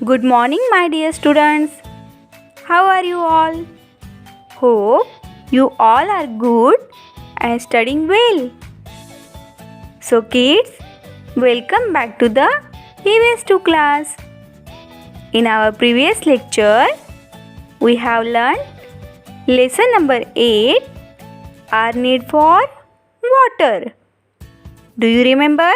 Good morning, my dear students. How are you all? Hope you all are good and studying well. So, kids, welcome back to the EVS 2 class. In our previous lecture, we have learned lesson number 8, our need for water. Do you remember?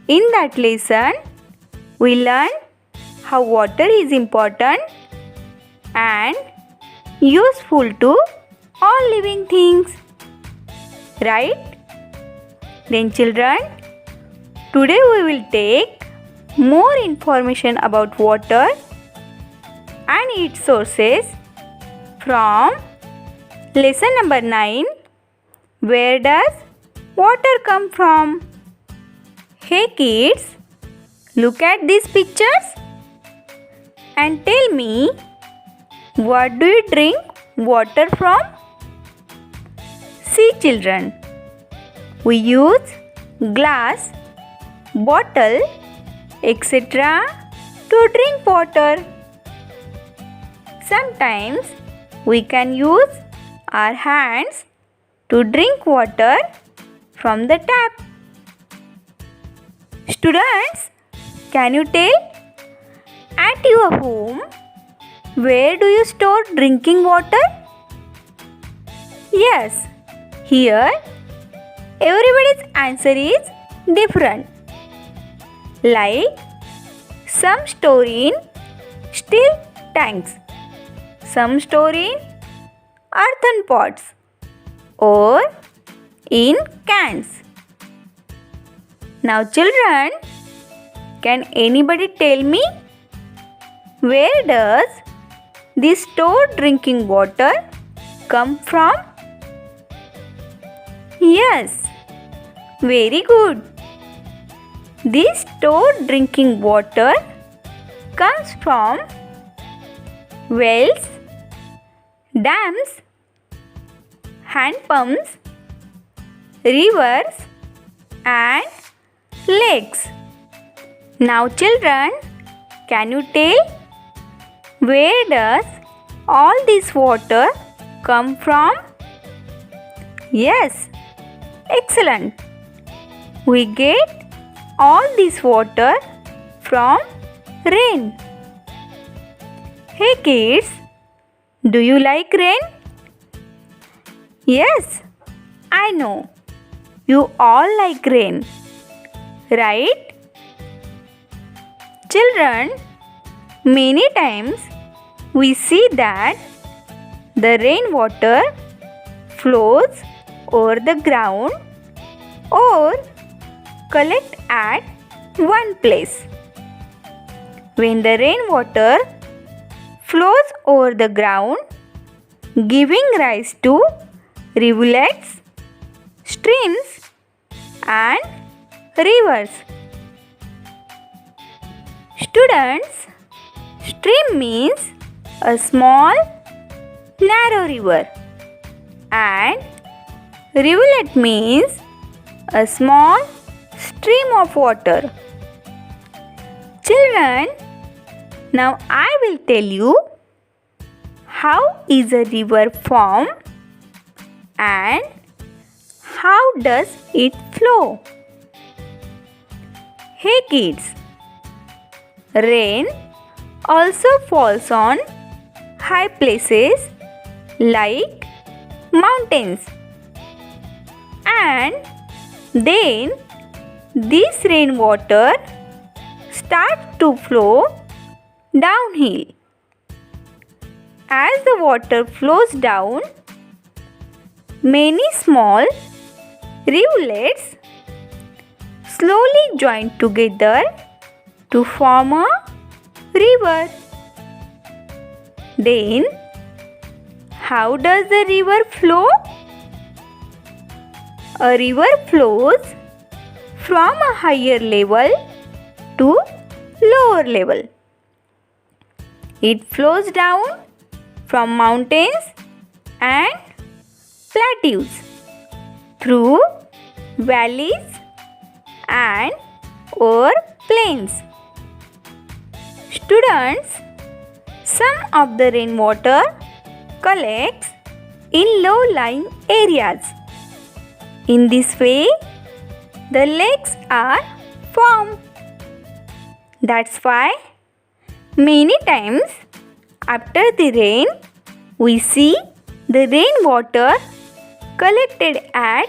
In that lesson, we learned how water is important and useful to all living things. Right? Then children, today we will take more information about water and its sources from lesson number 9. Where does water come from? Hey kids, look at these pictures and tell me, what do you drink water from? See children, we use glass, bottle, etc. to drink water. Sometimes we can use our hands to drink water from the tap. Students, can you tell, at your home, where do you store drinking water? Yes, here everybody's answer is different. Like, some store in steel tanks, some store in earthen pots or in cans. Now children, can anybody tell me, where does this stored drinking water come from? Yes, very good. This stored drinking water comes from wells, dams, hand pumps, rivers and lakes. Now children, can you tell, where does all this water come from? Yes, excellent. We get all this water from rain. Hey kids, do you like rain? Yes, I know. You all like rain, right? Children, many times we see that the rainwater flows over the ground or collect at one place. When the rainwater flows over the ground, giving rise to rivulets, streams and rivers. Students, stream means a small narrow river and rivulet means a small stream of water. Children, now I will tell you how is a river formed and how does it flow. Hey kids, rain also falls on high places like mountains, and then this rainwater starts to flow downhill. As the water flows down, many small rivulets slowly join together to form a river. Then, how does the river flow? A river flows from a higher level to lower level. It flows down from mountains and plateaus, through valleys and over plains. Students, some of the rainwater collects in low-lying areas. In this way, the lakes are formed. That's why many times after the rain, we see the rainwater collected at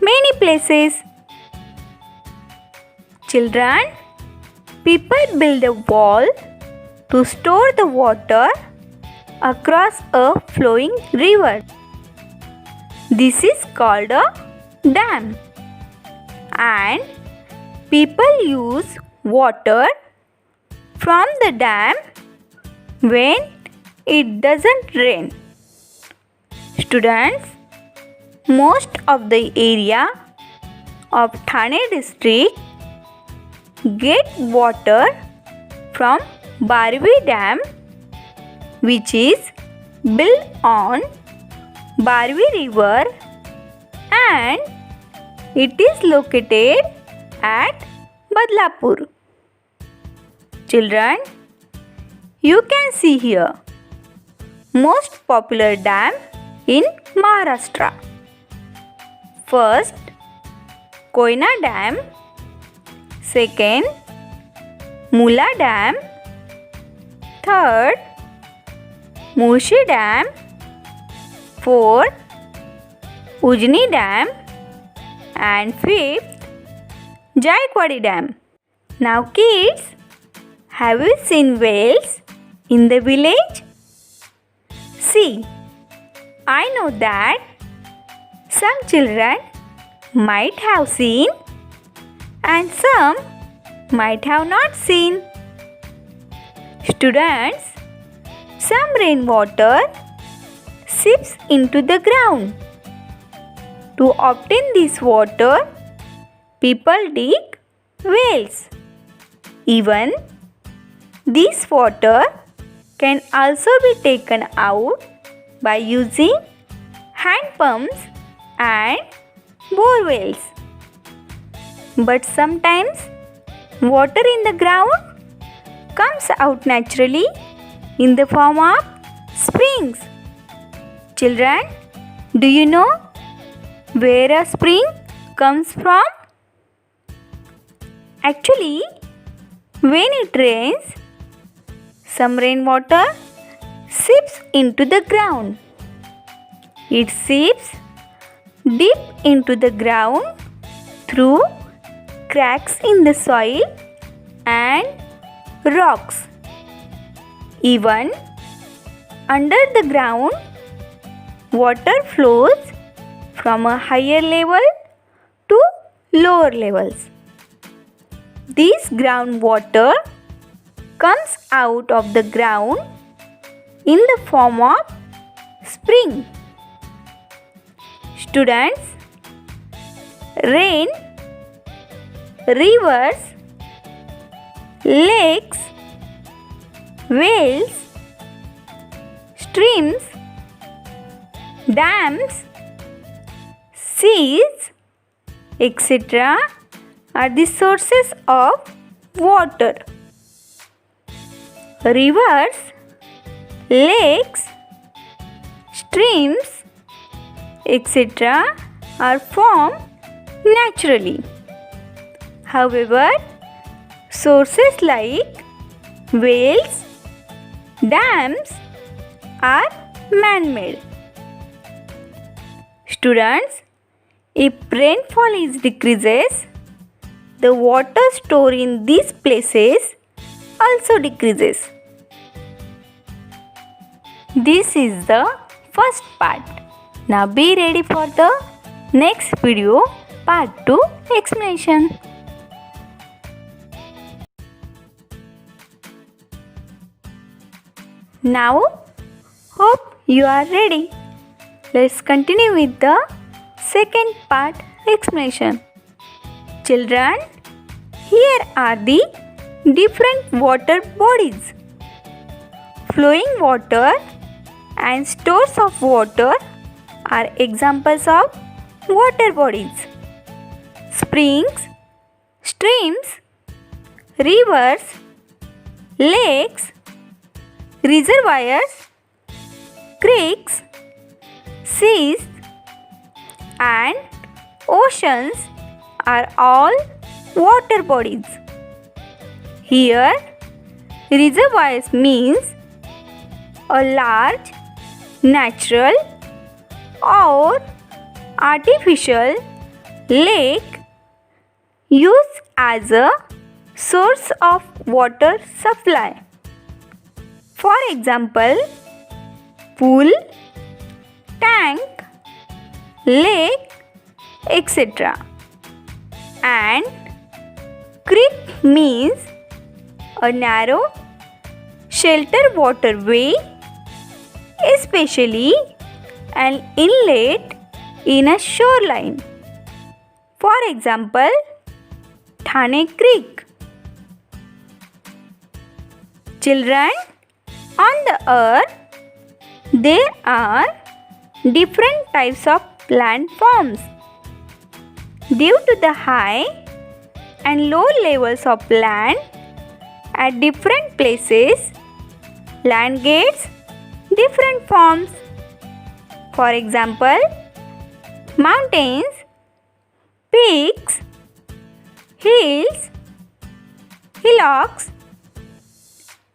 many places. Children, people build a wall to store the water across a flowing river. This is called a dam. And people use water from the dam when it doesn't rain. Students, most of the area of Thane district get water from Barvi Dam, which is built on Barvi River, and it is located at Badlapur. Children, you can see here most popular dam in Maharashtra. First, Koyna Dam. Second, Mula Dam. Third, Mulshi Dam. Fourth, Ujni Dam. And fifth, Jaikwadi Dam. Now kids, have you seen whales in the village? See, I know that some children might have seen and some might have not seen. Students, some rainwater seeps into the ground. To obtain this water, people dig wells. Even this water can also be taken out by using hand pumps and bore wells. But sometimes water in the ground comes out naturally in the form of springs. Children, do you know where a spring comes from? Actually, when it rains, some rainwater seeps into the ground. It seeps deep into the ground through cracks in the soil and rocks. Even under the ground, water flows from a higher level to lower levels. This groundwater comes out of the ground in the form of spring. Students, rain, rivers, lakes, wells, streams, dams, seas, etc. are the sources of water. Rivers, lakes, streams, etc. are formed naturally. However, sources like wells, dams are man-made. Students, if rainfall is decreases, the water stored in these places also decreases. This is the first part. Now be ready for the next video, part 2 explanation. Now, hope you are ready. Let's continue with the second part explanation. Children, here are the different water bodies. Flowing water and stores of water are examples of water bodies. Springs, streams, rivers, lakes, reservoirs, creeks, seas, and oceans are all water bodies. Here, reservoirs means a large natural or artificial lake used as a source of water supply. For example, pool, tank, lake, etc. And creek means a narrow shelter waterway, especially an inlet in a shoreline. For example, Thane Creek. Children, on the earth, there are different types of plant forms. Due to the high and low levels of land at different places, land gets different forms. For example, mountains, peaks, hills, hillocks,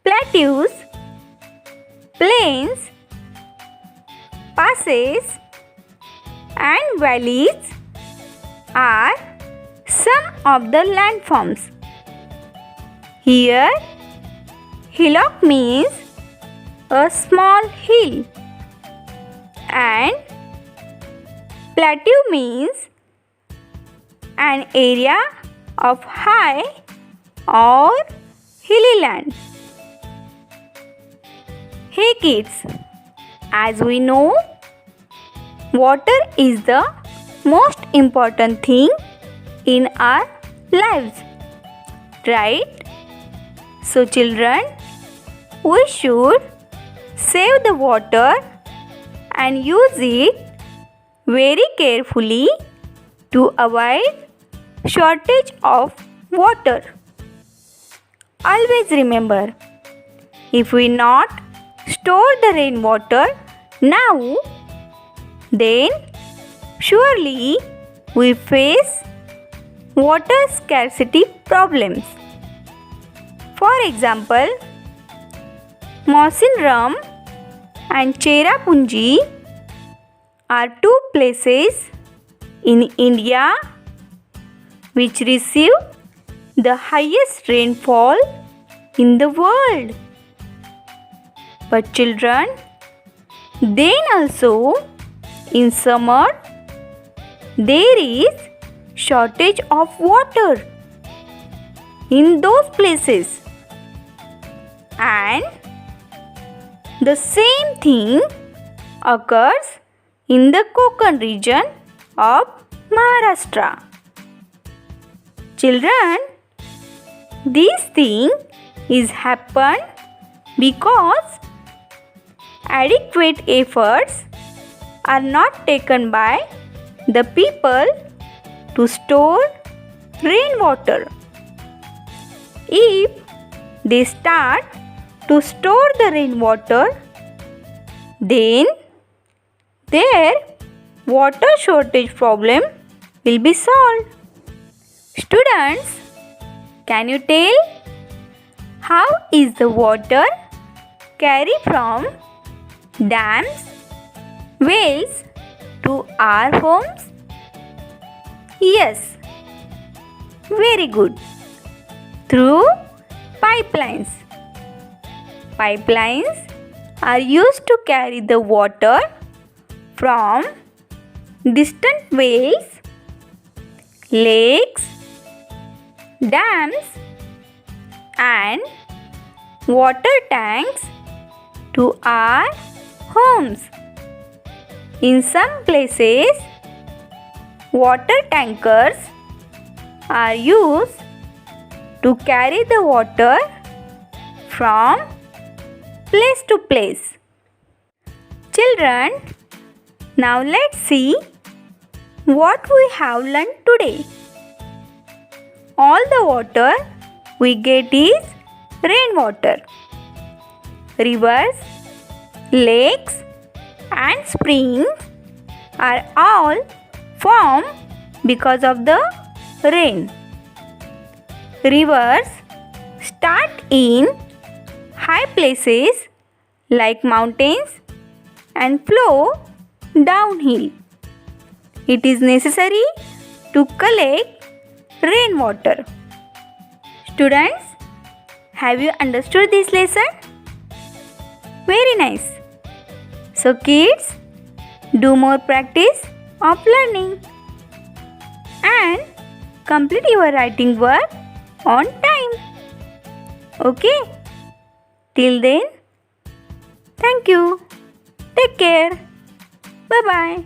plateaus, plains, passes, and valleys are some of the landforms. Here, hillock means a small hill, and plateau means an area of high or hilly land. Hey kids, as we know, water is the most important thing in our lives, right? So children, we should save the water and use it very carefully to avoid shortage of water. Always remember, if we not store the rainwater now, then surely we face water scarcity problems. For example, Mawsynram and Cherrapunji are two places in India which receive the highest rainfall in the world. But children, then also in summer there is shortage of water in those places, and the same thing occurs in the Konkan region of Maharashtra. Children, this thing is happen because adequate efforts are not taken by the people to store rainwater. If they start to store the rainwater, then their water shortage problem will be solved. Students, can you tell how is the water carried from dams, wells to our homes? Yes, very good. Through pipelines. Pipelines are used to carry the water from distant wells, lakes, dams, and water tanks to our homes. In some places, water tankers are used to carry the water from place to place. Children, now let's see what we have learned today. All the water we get is rainwater. Rivers, lakes, and springs are all formed because of the rain. Rivers start in high places like mountains and flow downhill. It is necessary to collect rainwater. Students, have you understood this lesson? Very nice. So kids, do more practice of learning and complete your writing work on time. Okay? Till then, thank you. Take care. Bye bye.